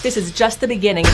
This is just the beginning.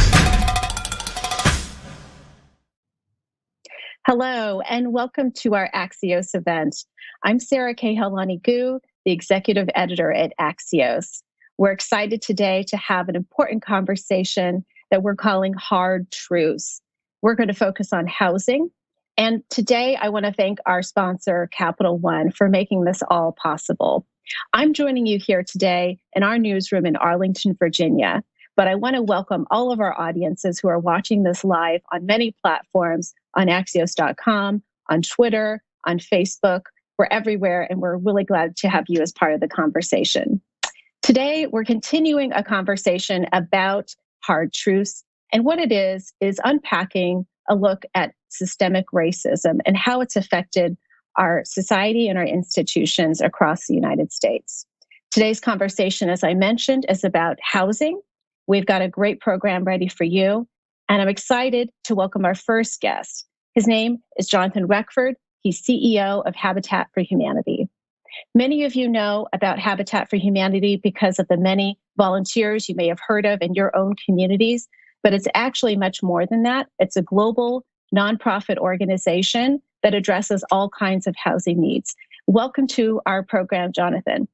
Hello, and welcome to our Axios event. I'm Sarah Kehalani-Gu, the executive editor at Axios. We're excited today to have an important conversation that we're calling Hard Truths. We're going to focus on housing. And today I want to thank our sponsor, Capital One, for making this all possible. I'm joining you here today in our newsroom in Arlington, Virginia, but I want to welcome all of our audiences who are watching this live on many platforms, on Axios.com, on Twitter, on Facebook. We're everywhere, and we're really glad to have you as part of the conversation. Today, we're continuing a conversation about hard truths, and what it is unpacking a look at systemic racism and how it's affected our society and our institutions across the United States. Today's conversation, as I mentioned, is about housing. We've got a great program ready for you, and I'm excited to welcome our first guest. His name is Jonathan Reckford. He's CEO of Habitat for Humanity. Many of you know about Habitat for Humanity because of the many volunteers you may have heard of in your own communities, but it's actually much more than that. It's a global nonprofit organization that addresses all kinds of housing needs. Welcome to our program, Jonathan.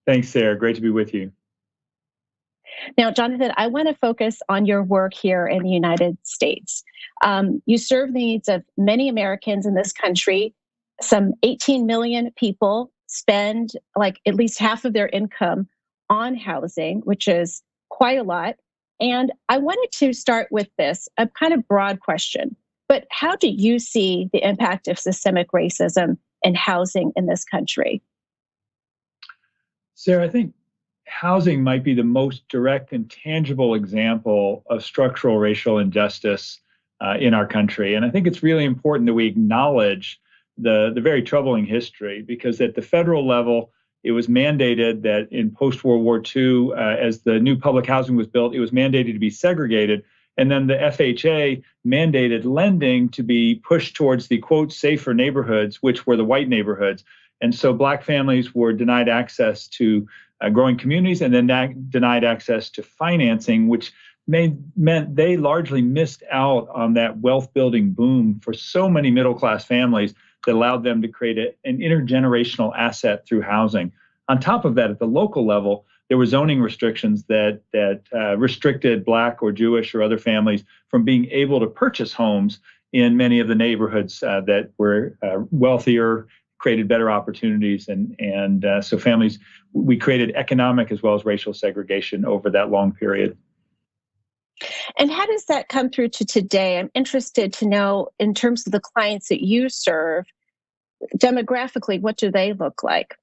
Thanks, Sarah. Great to be with you. Now, Jonathan, I want to focus on your work here in the United States. You serve the needs of many Americans in this country. Some 18 million people spend like at least half of their income on housing, which is quite a lot. And I wanted to start with this, a kind of broad question, but how do you see the impact of systemic racism in housing in this country? Sarah, I think housing might be the most direct and tangible example of structural racial injustice in our country. And I think it's really important that we acknowledge the very troubling history, because at the federal level, it was mandated that in post-World War II, as the new public housing was built, it was mandated to be segregated. And then the FHA mandated lending to be pushed towards the, quote, safer neighborhoods, which were the white neighborhoods. And so Black families were denied access to growing communities, and then denied access to financing, which meant they largely missed out on that wealth building boom for so many middle class families that allowed them to create an intergenerational asset through housing. On top of that, at the local level, there were zoning restrictions that restricted Black or Jewish or other families from being able to purchase homes in many of the neighborhoods that were wealthier, created better opportunities. And so families, we created economic as well as racial segregation over that long period. And how does that come through to today? I'm interested to know, in terms of the clients that you serve, demographically, what do they look like?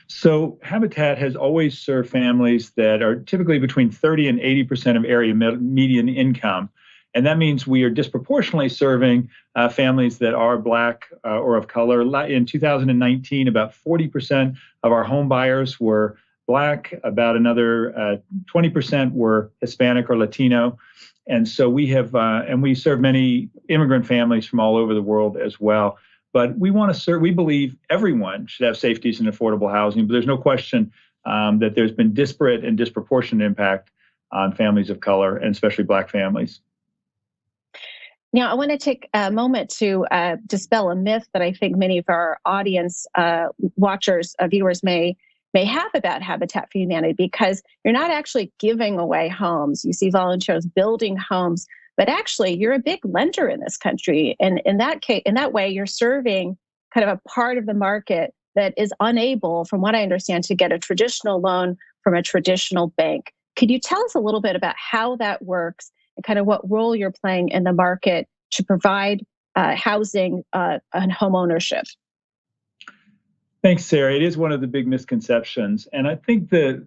So Habitat has always served families that are typically between 30 and 80% of area median income. And that means we are disproportionately serving families that are Black or of color. In 2019, about 40% of our home buyers were Black, about another 20% were Hispanic or Latino. And so we have, and we serve many immigrant families from all over the world as well. But we want to serve, we believe everyone should have safe, decent, affordable housing, but there's no question that there's been disparate and disproportionate impact on families of color, and especially Black families. Now, I want to take a moment to dispel a myth that I think many of our audience watchers, viewers may have about Habitat for Humanity, because you're not actually giving away homes. You see volunteers building homes, but actually you're a big lender in this country. And in that way, you're serving kind of a part of the market that is unable, from what I understand, to get a traditional loan from a traditional bank. Could you tell us a little bit about how that works and kind of what role you're playing in the market to provide housing and home ownership? Thanks, Sarah. It is one of the big misconceptions. And I think the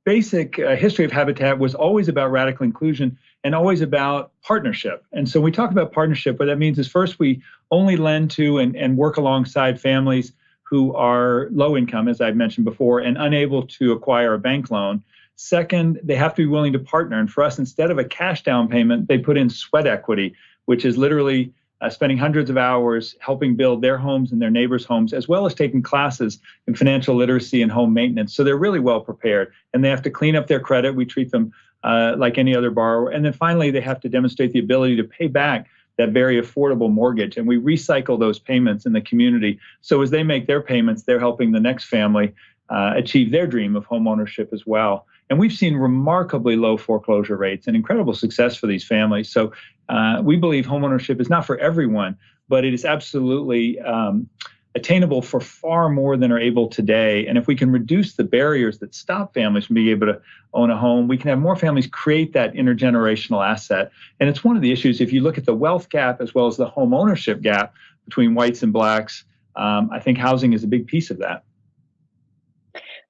basic history of Habitat was always about radical inclusion and always about partnership. And so when we talk about partnership, what that means is, first, we only lend to and work alongside families who are low income, as I've mentioned before, and unable to acquire a bank loan. Second, they have to be willing to partner. And for us, instead of a cash down payment, they put in sweat equity, which is literally spending hundreds of hours helping build their homes and their neighbors' homes, as well as taking classes in financial literacy and home maintenance. So they're really well prepared, and they have to clean up their credit. We treat them like any other borrower. And then finally, they have to demonstrate the ability to pay back that very affordable mortgage. And we recycle those payments in the community. So as they make their payments, they're helping the next family achieve their dream of home ownership as well. And we've seen remarkably low foreclosure rates and incredible success for these families. So we believe homeownership is not for everyone, but it is absolutely attainable for far more than are able today. And if we can reduce the barriers that stop families from being able to own a home, we can have more families create that intergenerational asset. And it's one of the issues, if you look at the wealth gap as well as the home ownership gap between whites and blacks, I think housing is a big piece of that.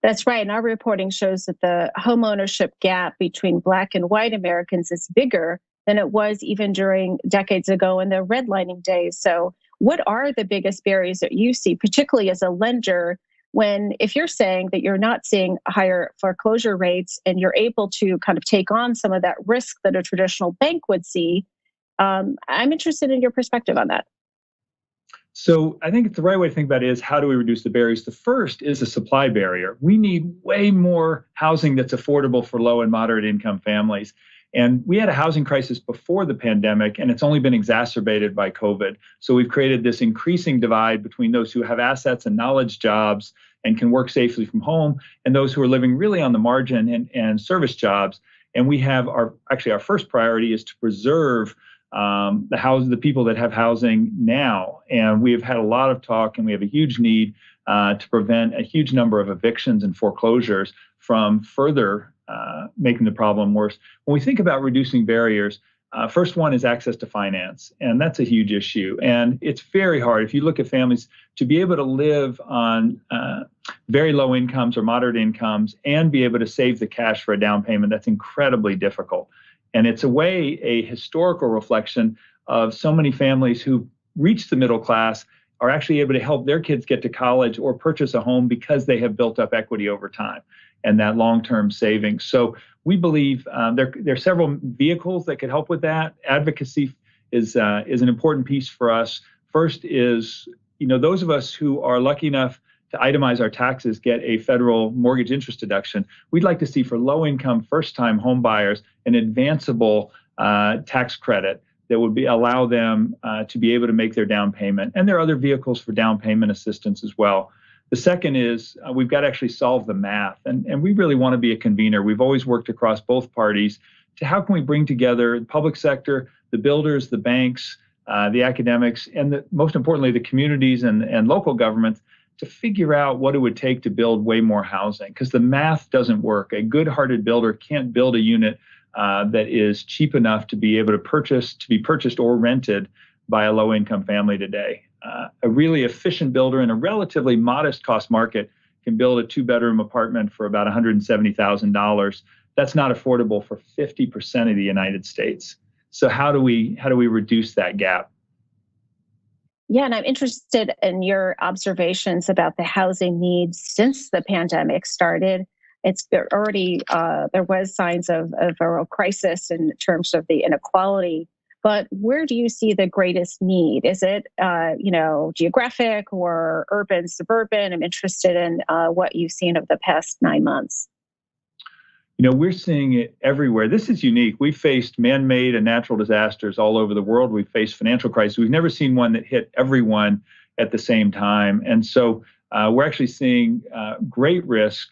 That's right. And our reporting shows that the home ownership gap between Black and white Americans is bigger than it was even during decades ago in the redlining days. So what are the biggest barriers that you see, particularly as a lender, if you're saying that you're not seeing higher foreclosure rates and you're able to kind of take on some of that risk that a traditional bank would see? I'm interested in your perspective on that. So I think the right way to think about it is, how do we reduce the barriers? The first is a supply barrier. We need way more housing that's affordable for low and moderate income families. And we had a housing crisis before the pandemic, and it's only been exacerbated by COVID. So we've created this increasing divide between those who have assets and knowledge jobs and can work safely from home, and those who are living really on the margin and service jobs. And we have our first priority is to preserve the people that have housing now. And we have had a lot of talk, and we have a huge need to prevent a huge number of evictions and foreclosures from further making the problem worse. When we think about reducing barriers, first one is access to finance, and that's a huge issue. And it's very hard, if you look at families, to be able to live on very low incomes or moderate incomes and be able to save the cash for a down payment. That's incredibly difficult. And it's a historical reflection of so many families who reach the middle class are actually able to help their kids get to college or purchase a home because they have built up equity over time and that long-term savings. So we believe there are several vehicles that could help with that. Advocacy is an important piece for us. First is, those of us who are lucky enough to itemize our taxes get a federal mortgage interest deduction. We'd like to see for low-income first-time home buyers an advanceable tax credit that would allow them to be able to make their down payment. And there are other vehicles for down payment assistance as well. The second is we've got to actually solve the math. And we really want to be a convener. We've always worked across both parties to how can we bring together the public sector, the builders, the banks, the academics, and most importantly, the communities and local governments to figure out what it would take to build way more housing, because the math doesn't work. A good-hearted builder can't build a unit that is cheap enough to be able to be purchased or rented by a low-income family today. A really efficient builder in a relatively modest cost market can build a 2-bedroom apartment for about $170,000. That's not affordable for 50% of the United States. So how do we reduce that gap? Yeah, and I'm interested in your observations about the housing needs since the pandemic started. It's already, there was signs of a real crisis in terms of the inequality, but where do you see the greatest need? Is it, geographic or urban, suburban? I'm interested in what you've seen over the past 9 months. We're seeing it everywhere. This is unique. We've faced man-made and natural disasters all over the world. We've faced financial crises. We've never seen one that hit everyone at the same time. And so we're actually seeing great risk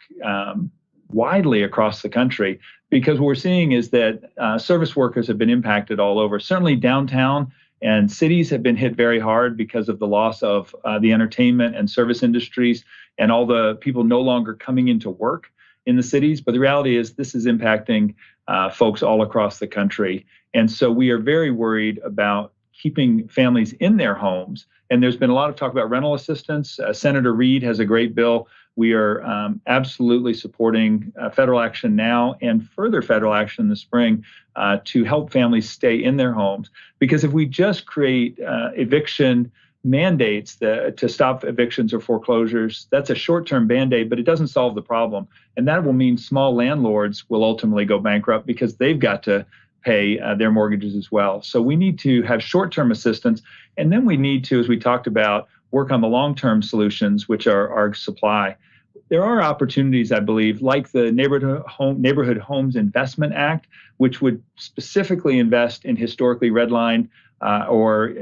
widely across the country, because what we're seeing is that service workers have been impacted all over. Certainly downtown and cities have been hit very hard because of the loss of the entertainment and service industries and all the people no longer coming into work in the cities. But the reality is this is impacting folks all across the country. And so we are very worried about keeping families in their homes. And there's been a lot of talk about rental assistance. Senator Reid has a great bill. We are absolutely supporting federal action now and further federal action in the spring to help families stay in their homes. Because if we just create eviction mandates to stop evictions or foreclosures, that's a short-term Band-Aid, but it doesn't solve the problem. And that will mean small landlords will ultimately go bankrupt because they've got to pay their mortgages as well. So we need to have short-term assistance, and then we need to, as we talked about, work on the long-term solutions, which are our supply. There are opportunities, I believe, like the Neighborhood Homes Investment Act, which would specifically invest in historically redlined or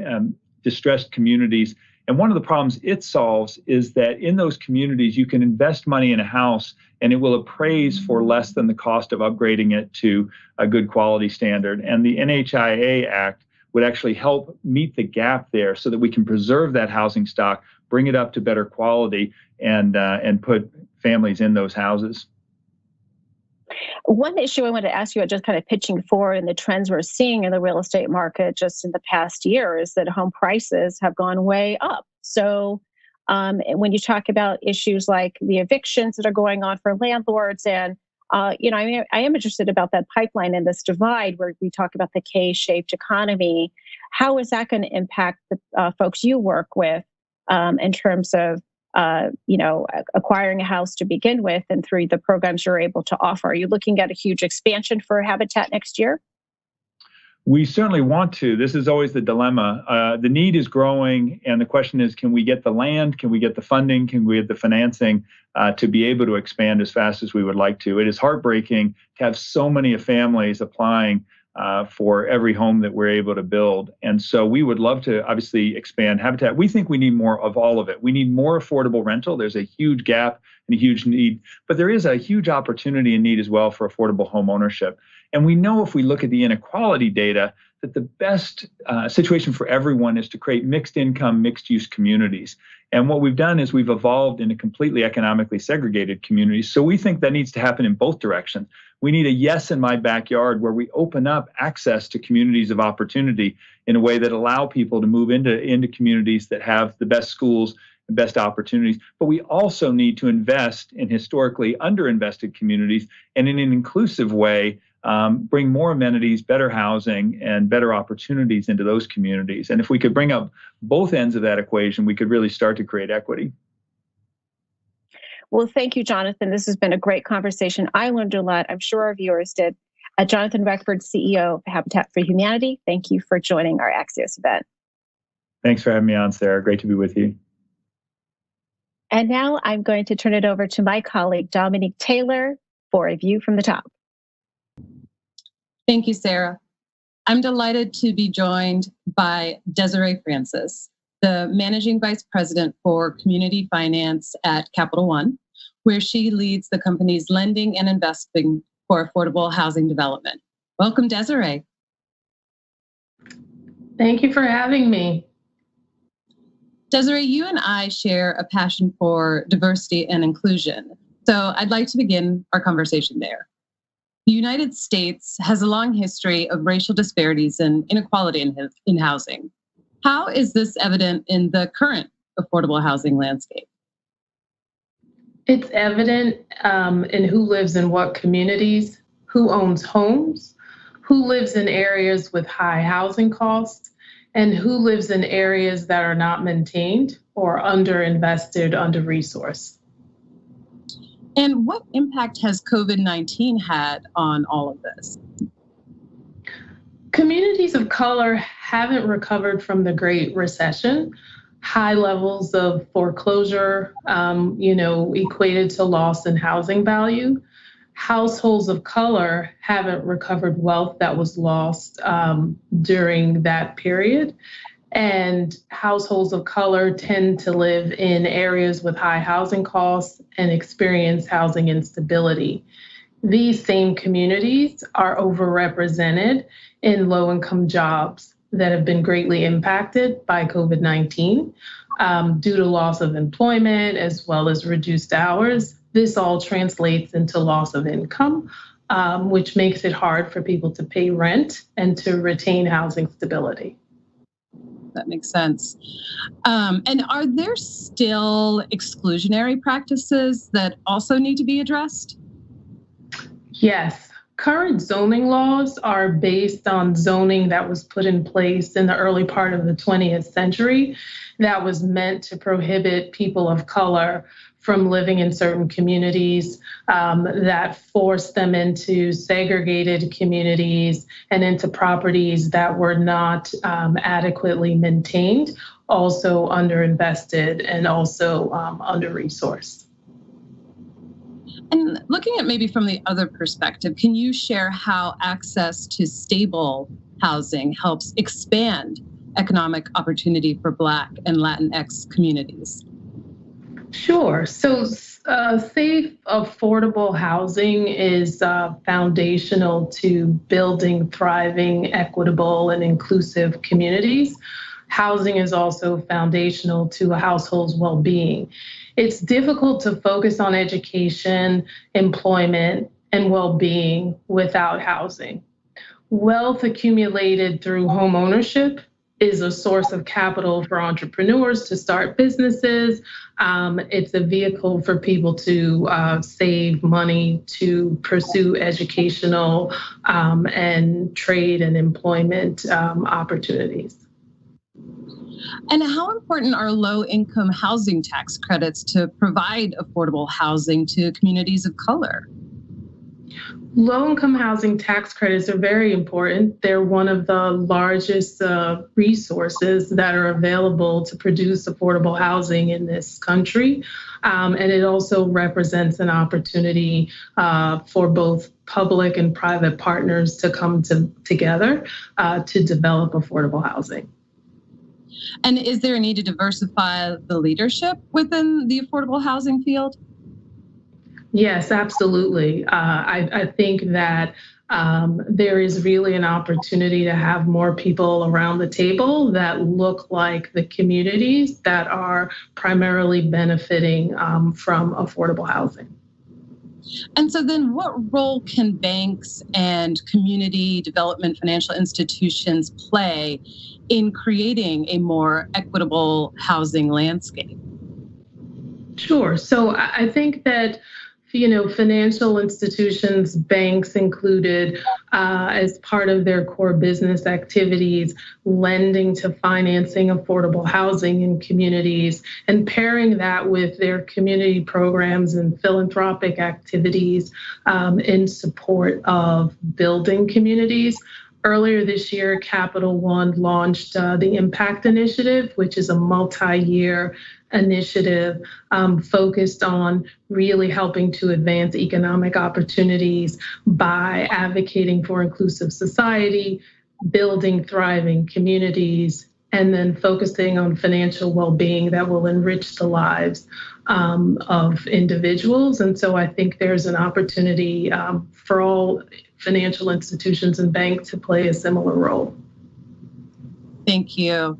distressed communities. And one of the problems it solves is that in those communities, you can invest money in a house and it will appraise for less than the cost of upgrading it to a good quality standard. And the NHIA Act would actually help meet the gap there so that we can preserve that housing stock, bring it up to better quality, and put families in those houses. One issue I wanted to ask you, just kind of pitching forward and the trends we're seeing in the real estate market just in the past year, is that home prices have gone way up. So when you talk about issues like the evictions that are going on for landlords, and I am interested about that pipeline and this divide where we talk about the K-shaped economy. How is that going to impact the folks you work with in terms of acquiring a house to begin with, and through the programs you're able to offer? Are you looking at a huge expansion for Habitat next year? We certainly want to. This is always the dilemma. The need is growing, and the question is, can we get the land? Can we get the funding? Can we get the financing to be able to expand as fast as we would like to? It is heartbreaking to have so many families applying for every home that we're able to build. And so we would love to obviously expand Habitat. We think we need more of all of it. We need more affordable rental. There's a huge gap and a huge need, but there is a huge opportunity and need as well for affordable home ownership. And we know if we look at the inequality data that the best situation for everyone is to create mixed income, mixed use communities. And what we've done is we've evolved into completely economically segregated communities. So we think that needs to happen in both directions. We need a yes in my backyard where we open up access to communities of opportunity in a way that allow people to move into communities that have the best schools and best opportunities. But we also need to invest in historically underinvested communities and in an inclusive way, bring more amenities, better housing, and better opportunities into those communities. And if we could bring up both ends of that equation, we could really start to create equity. Well, thank you, Jonathan. This has been a great conversation. I learned a lot. I'm sure our viewers did. Jonathan Reckford, CEO of Habitat for Humanity, thank you for joining our Axios event. Thanks for having me on, Sarah. Great to be with you. And now I'm going to turn it over to my colleague, Dominique Taylor, for a view from the top. Thank you, Sarah. I'm delighted to be joined by Desiree Francis, the Managing Vice President for Community Finance at Capital One, where she leads the company's lending and investing for affordable housing development. Welcome, Desiree. Thank you for having me. Desiree, you and I share a passion for diversity and inclusion. So I'd like to begin our conversation there. The United States has a long history of racial disparities and inequality in housing. How is this evident in the current affordable housing landscape? It's evident in who lives in what communities, who owns homes, who lives in areas with high housing costs, and who lives in areas that are not maintained or underinvested, under-resourced. And what impact has COVID-19 had on all of this? Communities of color haven't recovered from the Great Recession. High levels of foreclosure, equated to loss in housing value. Households of color haven't recovered wealth that was lost during that period. And households of color tend to live in areas with high housing costs and experience housing instability. These same communities are overrepresented in low-income jobs that have been greatly impacted by COVID-19 due to loss of employment as well as reduced hours. This all translates into loss of income, which makes it hard for people to pay rent and to retain housing stability. That makes sense. And are there still exclusionary practices that also need to be addressed? Yes, Current zoning laws are based on zoning that was put in place in the early part of the 20th century that was meant to prohibit people of color from living in certain communities, that forced them into segregated communities and into properties that were not adequately maintained, also underinvested, and also under-resourced. And looking at maybe from the other perspective, can you share how access to stable housing helps expand economic opportunity for Black and Latinx communities? Sure. So safe, affordable housing is foundational to building thriving, equitable, and inclusive communities. Housing is also foundational to a household's well-being. It's difficult to focus on education, employment, and well-being without housing. Wealth accumulated through home ownership is a source of capital for entrepreneurs to start businesses. It's a vehicle for people to save money to pursue educational and trade and employment opportunities. And how important are low-income housing tax credits to provide affordable housing to communities of color? Low-income housing tax credits are very important. They're one of the largest resources that are available to produce affordable housing in this country. And it also represents an opportunity for both public and private partners to come together to develop affordable housing. And is there a need to diversify the leadership within the affordable housing field? Yes, absolutely. I think that there is really an opportunity to have more people around the table that look like the communities that are primarily benefiting from affordable housing. And so then what role can banks and community development financial institutions play in creating a more equitable housing landscape? Sure. So I think that financial institutions, banks included, as part of their core business activities, lending to financing affordable housing in communities and pairing that with their community programs and philanthropic activities in support of building communities. Earlier this year, Capital One launched the Impact Initiative, which is a multi-year initiative focused on really helping to advance economic opportunities by advocating for inclusive society, building thriving communities, and then focusing on financial well-being that will enrich the lives of individuals. And so I think there's an opportunity for all financial institutions and banks to play a similar role. Thank you.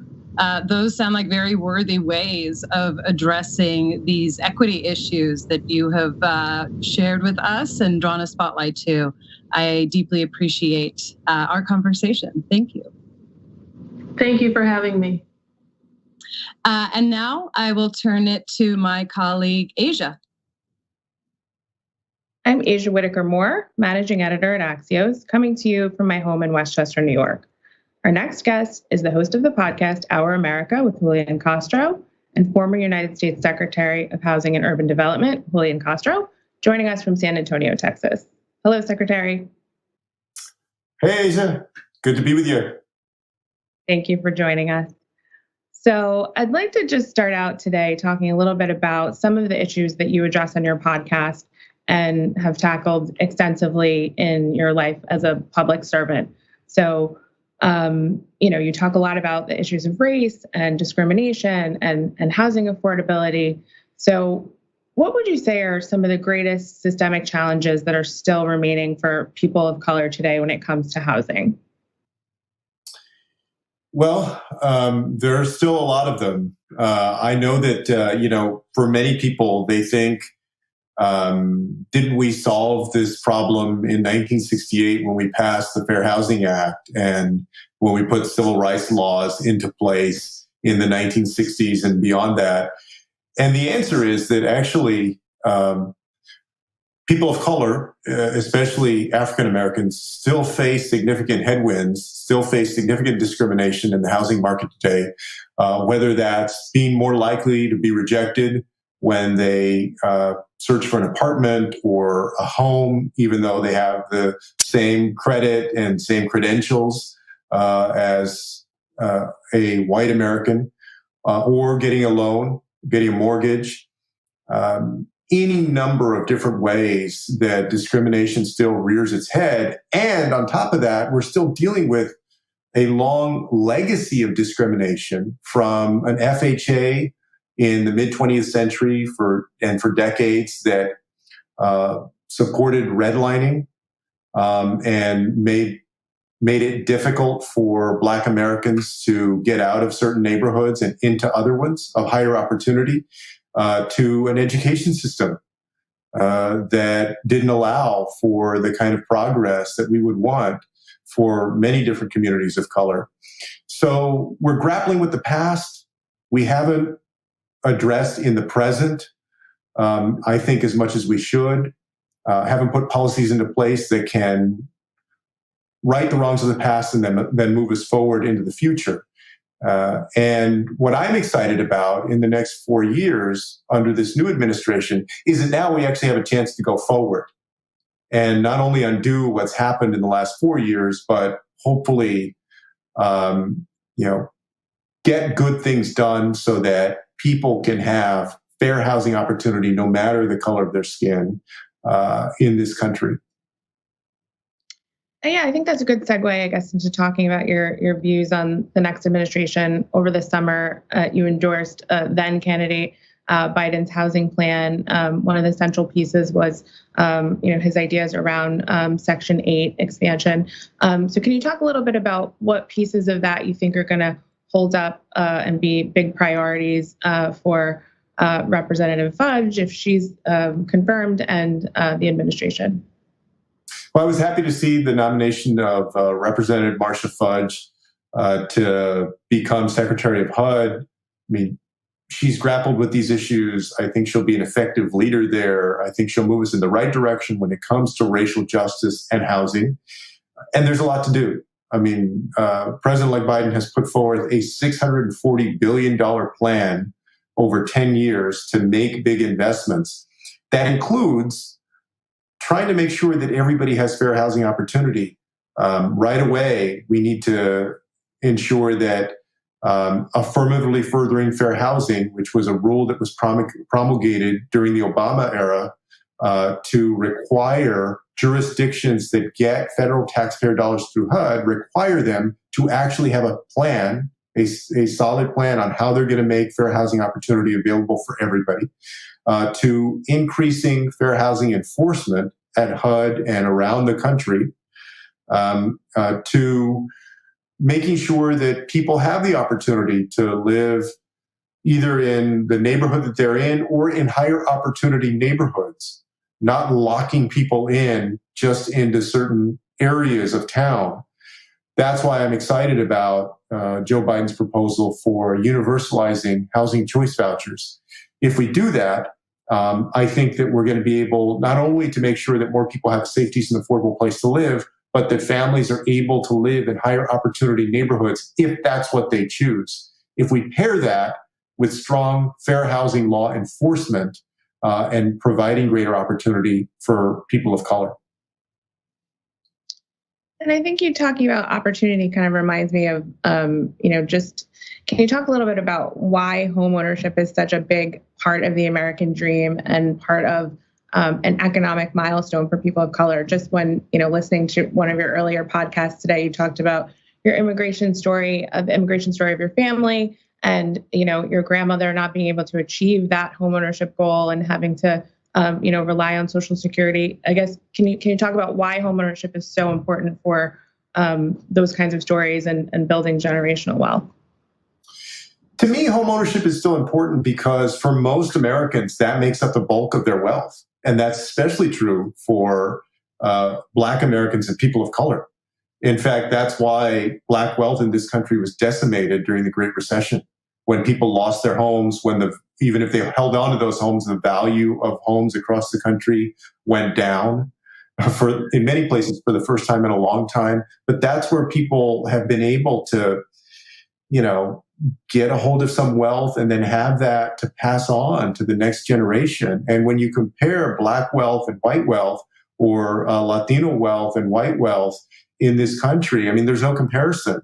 Those sound like very worthy ways of addressing these equity issues that you have shared with us and drawn a spotlight to. I deeply appreciate our conversation. Thank you. Thank you for having me. And now I will turn it to my colleague, Asia. I'm Asia Whitaker-Moore, Managing Editor at Axios, coming to you from my home in Westchester, New York. Our next guest is the host of the podcast, Our America with Julián Castro, and former United States Secretary of Housing and Urban Development, Julián Castro, joining us from San Antonio, Texas. Hello, Secretary. Hey, Asia. Good to be with you. Thank you for joining us. So I'd like to just start out today talking a little bit about some of the issues that you address on your podcast and have tackled extensively in your life as a public servant. So, you talk a lot about the issues of race and discrimination and housing affordability. So what would you say are some of the greatest systemic challenges that are still remaining for people of color today when it comes to housing? Well, there are still a lot of them. I know that, for many people, they think, didn't we solve this problem in 1968 when we passed the Fair Housing Act and when we put civil rights laws into place in the 1960s and beyond that? And the answer is that actually people of color, especially African Americans, still face significant headwinds, still face significant discrimination in the housing market today, whether that's being more likely to be rejected when they search for an apartment or a home, even though they have the same credit and same credentials as a white American, or getting a loan, getting a mortgage. Any number of different ways that discrimination still rears its head. And on top of that, we're still dealing with a long legacy of discrimination from an FHA in the mid-20th century for decades that supported redlining and made it difficult for Black Americans to get out of certain neighborhoods and into other ones of higher opportunity, to an education system that didn't allow for the kind of progress that we would want for many different communities of color. So we're grappling with the past. We haven't addressed in the present, I think, as much as we should. Haven't put policies into place that can right the wrongs of the past and then move us forward into the future. And what I'm excited about in the next 4 years under this new administration is that now we actually have a chance to go forward and not only undo what's happened in the last 4 years, but hopefully, get good things done so that people can have fair housing opportunity no matter the color of their skin in this country. Yeah, I think that's a good segue, I guess, into talking about your views on the next administration. Over the summer, you endorsed then candidate Biden's housing plan. One of the central pieces was, his ideas around Section 8 expansion. So can you talk a little bit about what pieces of that you think are going to hold up and be big priorities for Representative Fudge if she's confirmed and the administration? Well, I was happy to see the nomination of Representative Marcia Fudge to become Secretary of HUD. I mean, she's grappled with these issues. I think she'll be an effective leader there. I think she'll move us in the right direction when it comes to racial justice and housing. And there's a lot to do. I mean, President-elect Biden has put forth a $640 billion plan over 10 years to make big investments. That includes trying to make sure that everybody has fair housing opportunity. Right away, we need to ensure that affirmatively furthering fair housing, which was a rule that was promulgated during the Obama era, to require jurisdictions that get federal taxpayer dollars through HUD, require them to actually have a plan, a solid plan on how they're going to make fair housing opportunity available for everybody, to increasing fair housing enforcement at HUD and around the country, to making sure that people have the opportunity to live either in the neighborhood that they're in or in higher opportunity neighborhoods, not locking people in just into certain areas of town. That's why I'm excited about Joe Biden's proposal for universalizing housing choice vouchers. If we do that, I think that we're going to be able not only to make sure that more people have a safe, decent, affordable place to live, but that families are able to live in higher opportunity neighborhoods if that's what they choose. If we pair that with strong, fair housing law enforcement and providing greater opportunity for people of color. And I think you talking about opportunity kind of reminds me of, can you talk a little bit about why homeownership is such a big part of the American dream and part of an economic milestone for people of color? Just when, listening to one of your earlier podcasts today, you talked about your immigration story, the immigration story of your family and, your grandmother not being able to achieve that homeownership goal and having to rely on Social Security. I guess, can you talk about why homeownership is so important for those kinds of stories and building generational wealth? To me, homeownership is still important because for most Americans, that makes up the bulk of their wealth. And that's especially true for Black Americans and people of color. In fact, that's why Black wealth in this country was decimated during the Great Recession, when people lost their homes, when the even if they held on to those homes, the value of homes across the country went down in many places for the first time in a long time. But that's where people have been able to, get a hold of some wealth and then have that to pass on to the next generation. And when you compare Black wealth and white wealth, or Latino wealth and white wealth in this country, I mean, there's no comparison.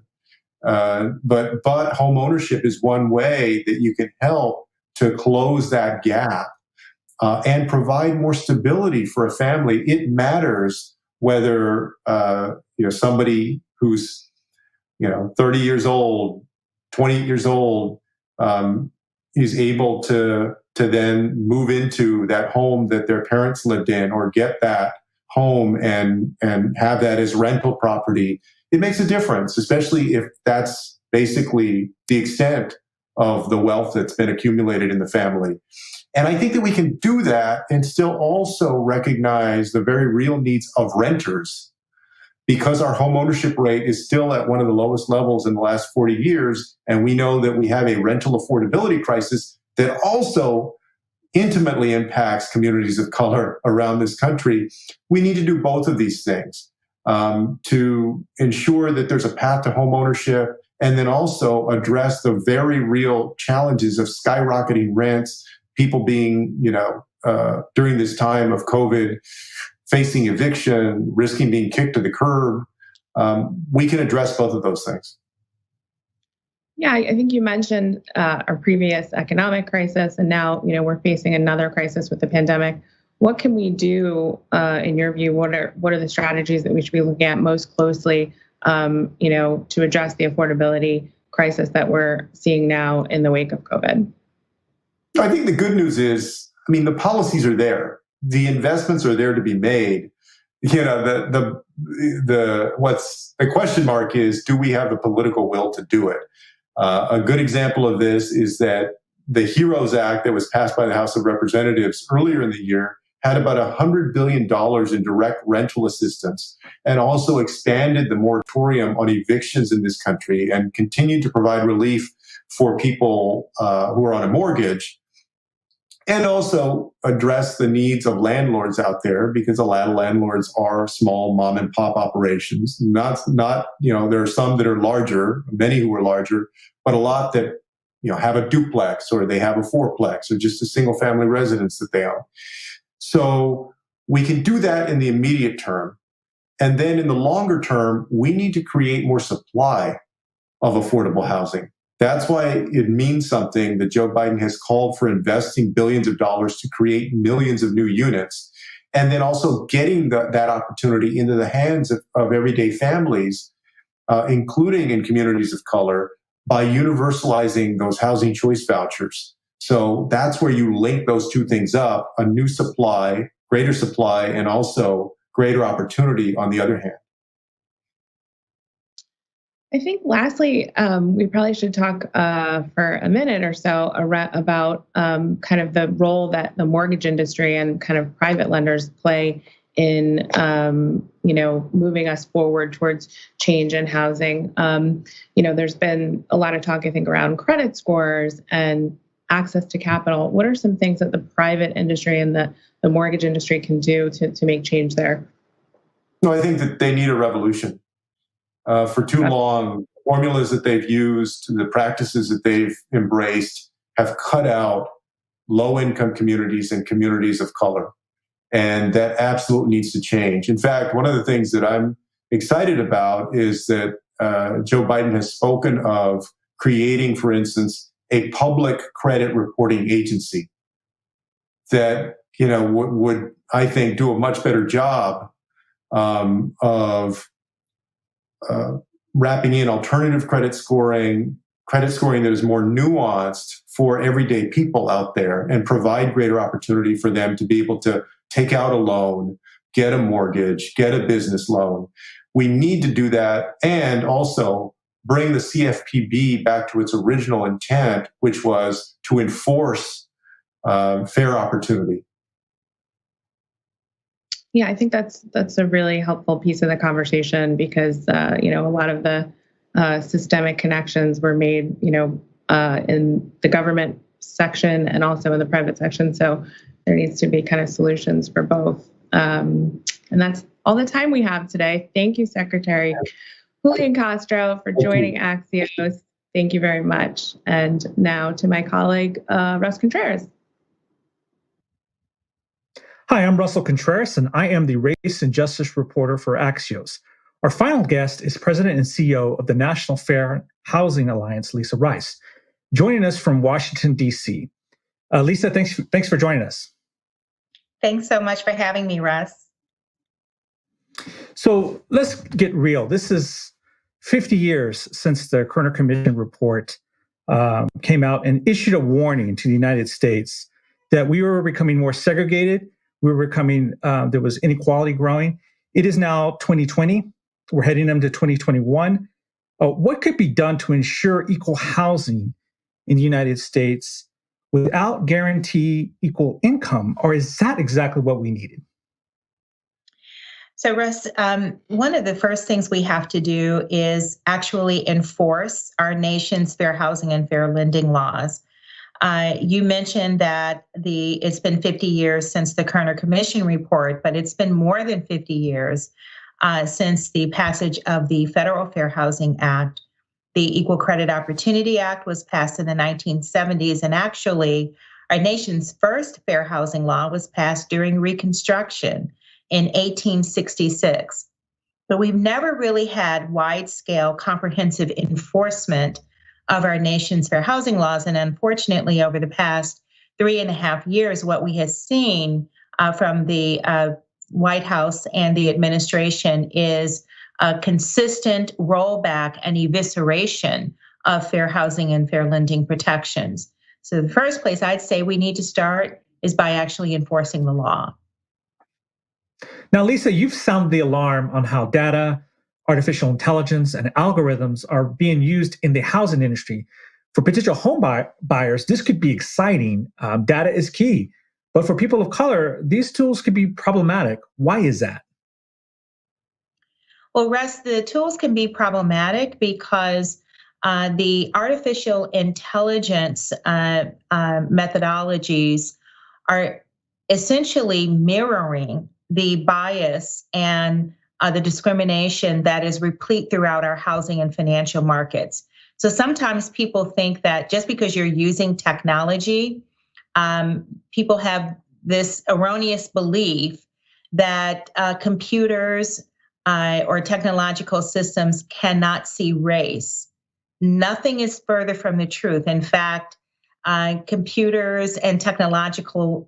But home ownership is one way that you can help to close that gap and provide more stability for a family. It matters whether somebody who's 30 years old, 28 years old, is able to then move into that home that their parents lived in, or get that home and have that as rental property. It makes a difference, especially if that's basically the extent of the wealth that's been accumulated in the family. And I think that we can do that and still also recognize the very real needs of renters, because our home ownership rate is still at one of the lowest levels in the last 40 years. And we know that we have a rental affordability crisis that also intimately impacts communities of color around this country. We need to do both of these things to ensure that there's a path to home ownership, and then also address the very real challenges of skyrocketing rents, people being, during this time of COVID, facing eviction, risking being kicked to the curb. We can address both of those things. Yeah, I think you mentioned our previous economic crisis, and now we're facing another crisis with the pandemic. What can we do, in your view? What are the strategies that we should be looking at most closely, to address the affordability crisis that we're seeing now in the wake of COVID? I think the good news is, the policies are there. The investments are there to be made. The question mark is, do we have the political will to do it? A good example of this is that the HEROES Act that was passed by the House of Representatives earlier in the year had about $100 billion in direct rental assistance, and also expanded the moratorium on evictions in this country, and continued to provide relief for people who are on a mortgage, and also address the needs of landlords out there, because a lot of landlords are small mom and pop operations. Not there are some that are larger, many who are larger, but a lot that have a duplex, or they have a fourplex, or just a single family residence that they own. So we can do that in the immediate term. And then in the longer term, we need to create more supply of affordable housing. That's why it means something that Joe Biden has called for investing billions of dollars to create millions of new units, and then also getting that opportunity into the hands of everyday families, including in communities of color, by universalizing those housing choice vouchers. So that's where you link those two things up: a new supply, greater supply, and also greater opportunity on the other hand. I think lastly, we probably should talk for a minute or so about kind of the role that the mortgage industry and kind of private lenders play in, moving us forward towards change in housing. There's been a lot of talk, I think, around credit scores and access to capital. What are some things that the private industry and the mortgage industry can do to make change there? No, I think that they need a revolution. For too long, formulas that they've used, the practices that they've embraced, have cut out low-income communities and communities of color. And that absolutely needs to change. In fact, one of the things that I'm excited about is that Joe Biden has spoken of creating, for instance, a public credit reporting agency that would, I think, do a much better job of wrapping in alternative credit scoring that is more nuanced for everyday people out there, and provide greater opportunity for them to be able to take out a loan, get a mortgage, get a business loan. We need to do that, and also bring the CFPB back to its original intent, which was to enforce fair opportunity. Yeah, I think that's a really helpful piece of the conversation, because a lot of the systemic connections were made in the government section and also in the private section. So there needs to be kind of solutions for both. And that's all the time we have today. Thank you, Secretary Julián Castro, for joining Axios. Thank you very much. And now to my colleague, Russ Contreras. Hi, I'm Russell Contreras, and I am the Race and Justice Reporter for Axios. Our final guest is President and CEO of the National Fair Housing Alliance, Lisa Rice, joining us from Washington, D.C. Lisa, thanks for joining us. Thanks so much for having me, Russ. So let's get real. This is 50 years since the Kerner Commission report came out and issued a warning to the United States that we were becoming more segregated. We were becoming, there was inequality growing. It is now 2020. We're heading into 2021. What could be done to ensure equal housing in the United States without guarantee equal income? Or is that exactly what we needed? So, Russ, one of the first things we have to do is actually enforce our nation's fair housing and fair lending laws. You mentioned that it's been 50 years since the Kerner Commission report, but it's been more than 50 years since the passage of the Federal Fair Housing Act. The Equal Credit Opportunity Act was passed in the 1970s, and actually, our nation's first fair housing law was passed during Reconstruction in 1866. But we've never really had wide-scale, comprehensive enforcement of our nation's fair housing laws. And unfortunately, over the past 3.5 years, what we have seen from the White House and the administration is a consistent rollback and evisceration of fair housing and fair lending protections. So the first place I'd say we need to start is by actually enforcing the law. Now, Lisa, you've sounded the alarm on how data, artificial intelligence, and algorithms are being used in the housing industry. For potential home buyers, this could be exciting. Data is key. But for people of color, these tools could be problematic. Why is that? Well, Russ, the tools can be problematic because the artificial intelligence methodologies are essentially mirroring the bias and the discrimination that is replete throughout our housing and financial markets. So sometimes people think that just because you're using technology, people have this erroneous belief that computers or technological systems cannot see race. Nothing is further from the truth. In fact, computers and technologically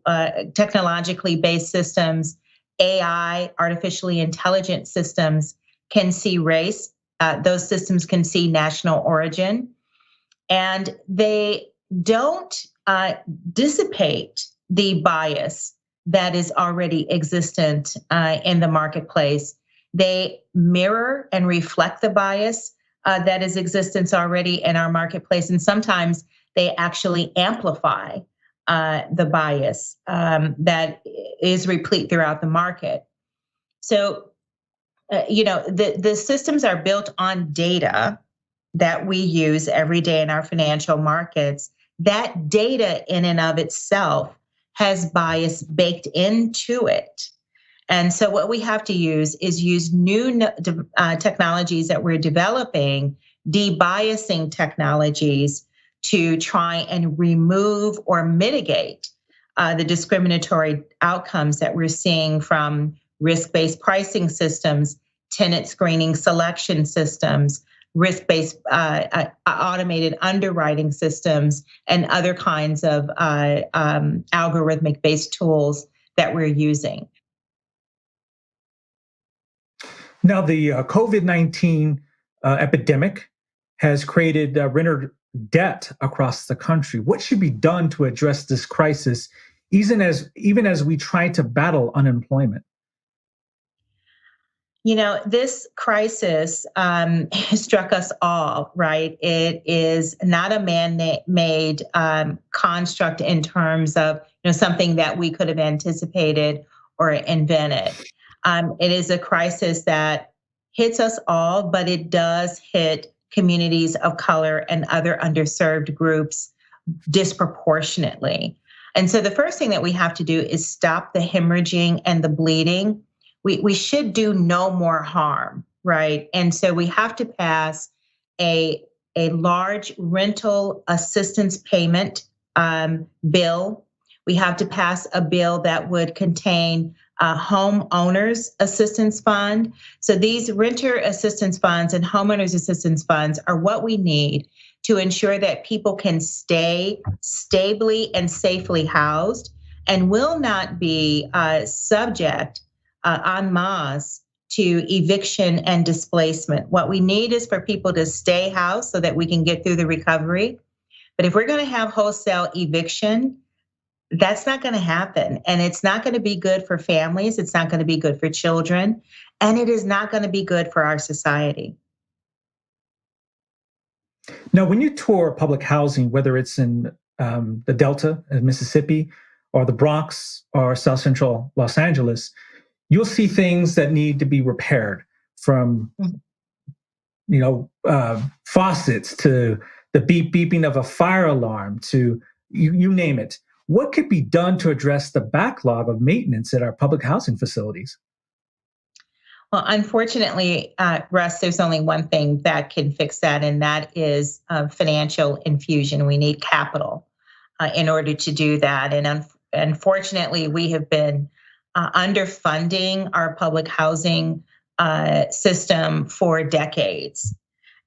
based systems, AI, artificially intelligent systems, can see race. Those systems can see national origin, and they don't dissipate the bias that is already existent in the marketplace. They mirror and reflect the bias that is existence already in our marketplace, and sometimes they actually amplify the bias that is replete throughout the market. So, the systems are built on data that we use every day in our financial markets. That data in and of itself has bias baked into it. And so what we have to use is new technologies that we're developing, debiasing technologies, to try and remove or mitigate the discriminatory outcomes that we're seeing from risk-based pricing systems, tenant screening selection systems, risk-based automated underwriting systems, and other kinds of algorithmic-based tools that we're using. Now, the COVID-19 epidemic has created renter debt across the country. What should be done to address this crisis, even as we try to battle unemployment? This crisis struck us all, right? It is not a man-made construct in terms of something that we could have anticipated or invented. It is a crisis that hits us all, but it does hit communities of color and other underserved groups disproportionately. And so the first thing that we have to do is stop the hemorrhaging and the bleeding. We should do no more harm, right? And so we have to pass a large rental assistance payment bill. We have to pass a bill that would contain a homeowners assistance fund. So these renter assistance funds and homeowners assistance funds are what we need to ensure that people can stay stably and safely housed and will not be subject en masse to eviction and displacement. What we need is for people to stay housed so that we can get through the recovery. But if we're going to have wholesale eviction, that's not going to happen. And it's not going to be good for families. It's not going to be good for children. And it is not going to be good for our society. Now, when you tour public housing, whether it's in the Delta in Mississippi or the Bronx or South Central Los Angeles, you'll see things that need to be repaired, from faucets to the beeping of a fire alarm to you name it. What could be done to address the backlog of maintenance at our public housing facilities? Well, unfortunately, Russ, there's only one thing that can fix that, and that is financial infusion. We need capital in order to do that. And unfortunately, we have been underfunding our public housing system for decades.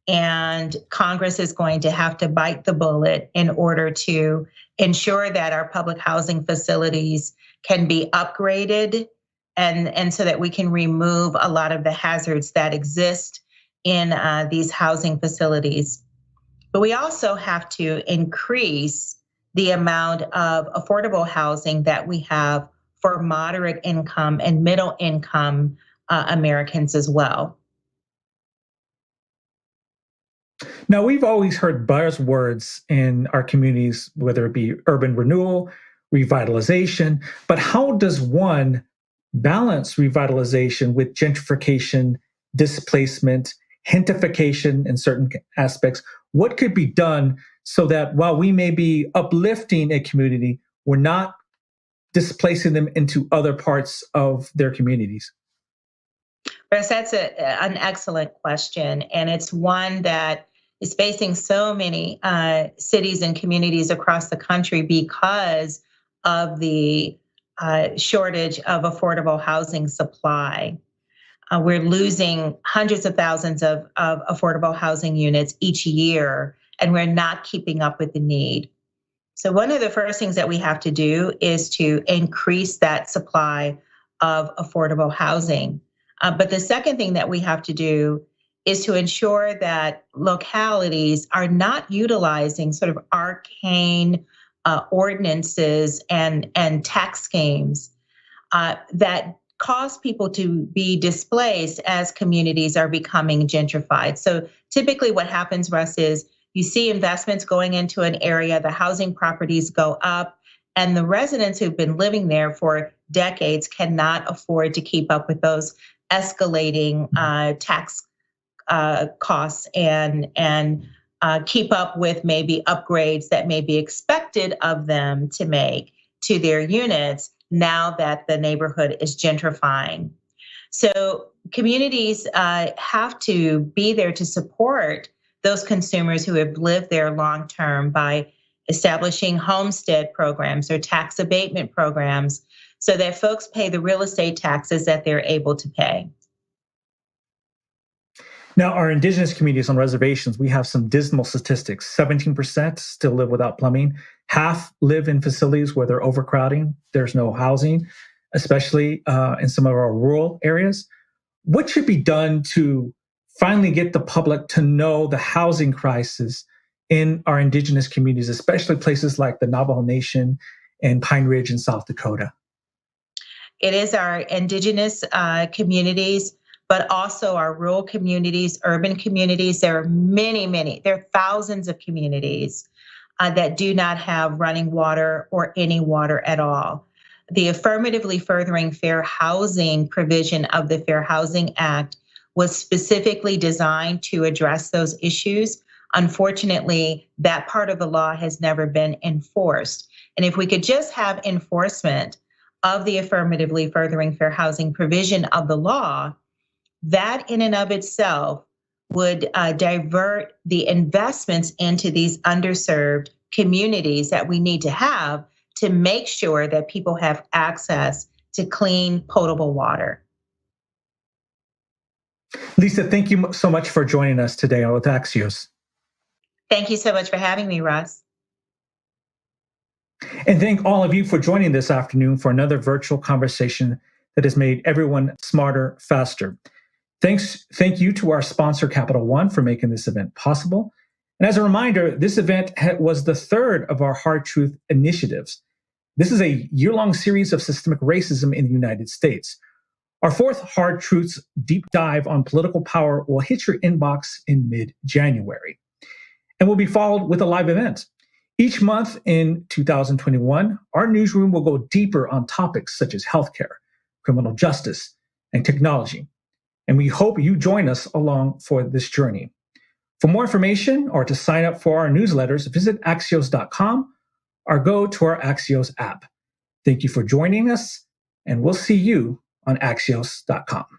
And Congress is going to have to bite the bullet in order to ensure that our public housing facilities can be upgraded and so that we can remove a lot of the hazards that exist in these housing facilities. But we also have to increase the amount of affordable housing that we have for moderate income and middle income Americans as well. Now, we've always heard buzzwords in our communities, whether it be urban renewal, revitalization, but how does one balance revitalization with gentrification, displacement, gentrification in certain aspects? What could be done so that while we may be uplifting a community, we're not displacing them into other parts of their communities? Chris, that's an excellent question. And it's one that is facing so many cities and communities across the country because of the shortage of affordable housing supply. We're losing hundreds of thousands of affordable housing units each year, and we're not keeping up with the need. So one of the first things that we have to do is to increase that supply of affordable housing. But the second thing that we have to do is to ensure that localities are not utilizing sort of arcane ordinances and tax schemes that cause people to be displaced as communities are becoming gentrified. So typically what happens, Russ, is you see investments going into an area, the housing properties go up, and the residents who've been living there for decades cannot afford to keep up with those escalating tax costs and keep up with maybe upgrades that may be expected of them to make to their units now that the neighborhood is gentrifying. So communities have to be there to support those consumers who have lived there long-term by establishing homestead programs or tax abatement programs so that folks pay the real estate taxes that they're able to pay. Now, our indigenous communities on reservations, we have some dismal statistics. 17% still live without plumbing. Half live in facilities where they're overcrowding. There's no housing, especially in some of our rural areas. What should be done to finally get the public to know the housing crisis in our indigenous communities, especially places like the Navajo Nation and Pine Ridge in South Dakota? It is our indigenous communities, but also our rural communities, urban communities. There are many, there are thousands of communities that do not have running water or any water at all. The affirmatively furthering fair housing provision of the Fair Housing Act was specifically designed to address those issues. Unfortunately, that part of the law has never been enforced. And if we could just have enforcement of the affirmatively furthering fair housing provision of the law, that in and of itself would divert the investments into these underserved communities that we need to have to make sure that people have access to clean, potable water. Lisa, thank you so much for joining us today with Axios. Thank you so much for having me, Russ. And thank all of you for joining this afternoon for another virtual conversation that has made everyone smarter, faster. Thank you to our sponsor, Capital One, for making this event possible. And as a reminder, this event was the third of our Hard Truth initiatives. This is a year-long series of systemic racism in the United States. Our fourth Hard Truths deep dive on political power will hit your inbox in mid-January and will be followed with a live event. Each month in 2021, our newsroom will go deeper on topics such as healthcare, criminal justice, and technology. And we hope you join us along for this journey. For more information or to sign up for our newsletters, visit Axios.com or go to our Axios app. Thank you for joining us, and we'll see you on Axios.com.